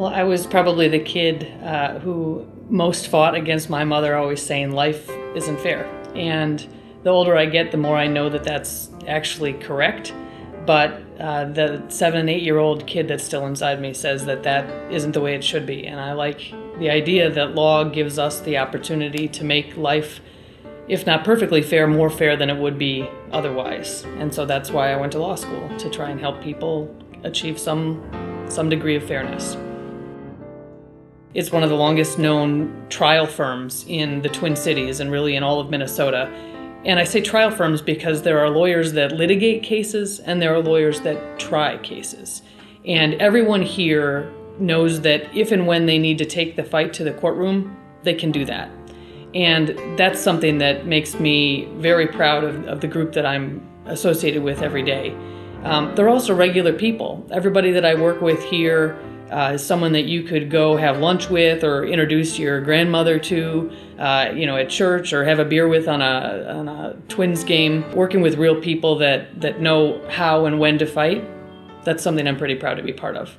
Well, I was probably the kid who most fought against my mother always saying life isn't fair. And the older I get, the more I know that that's actually correct. But the 7 and 8-year-old kid that's still inside me says that that isn't the way it should be. And I like the idea that law gives us the opportunity to make life, if not perfectly fair, more fair than it would be otherwise. And so that's why I went to law school, to try and help people achieve some degree of fairness. It's one of the longest known trial firms in the Twin Cities and really in all of Minnesota. And I say trial firms because there are lawyers that litigate cases and there are lawyers that try cases. And everyone here knows that if and when they need to take the fight to the courtroom, they can do that. And that's something that makes me very proud of the group that I'm associated with every day. They're also regular people. Everybody that I work with here is someone that you could go have lunch with or introduce your grandmother to, at church, or have a beer with on a Twins game. Working with real people that know how and when to fight, that's something I'm pretty proud to be part of.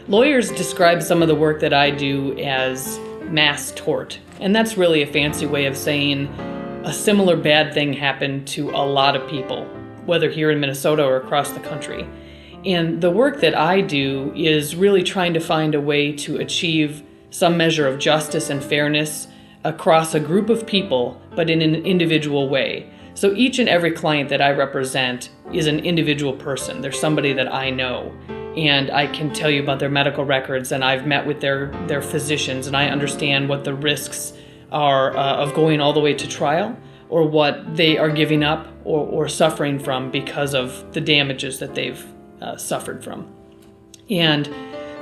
Lawyers describe some of the work that I do as mass tort, and that's really a fancy way of saying a similar bad thing happened to a lot of people, whether here in Minnesota or across the country. And the work that I do is really trying to find a way to achieve some measure of justice and fairness across a group of people, but in an individual way. So each and every client that I represent is an individual person. They're somebody that I know, and I can tell you about their medical records, and I've met with their physicians, and I understand what the risks are of going all the way to trial, or what they are giving up or suffering from because of the damages that they've suffered from. And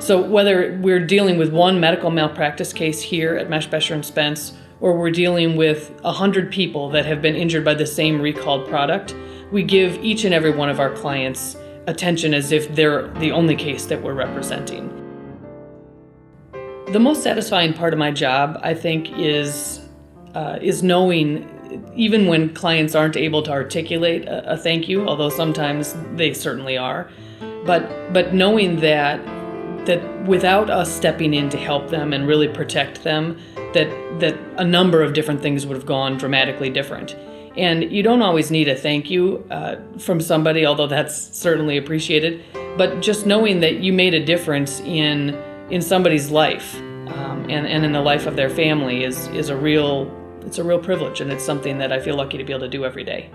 so whether we're dealing with one medical malpractice case here at Meshbesher Spence, or we're dealing with 100 people that have been injured by the same recalled product, we give each and every one of our clients attention as if they're the only case that we're representing. The most satisfying part of my job, I think, is knowing, even when clients aren't able to articulate a thank you, although sometimes they certainly are, but knowing that without us stepping in to help them and really protect them, that a number of different things would have gone dramatically different. And you don't always need a thank you from somebody, although that's certainly appreciated, but just knowing that you made a difference in somebody's life and in the life of their family is a real privilege, and it's something that I feel lucky to be able to do every day.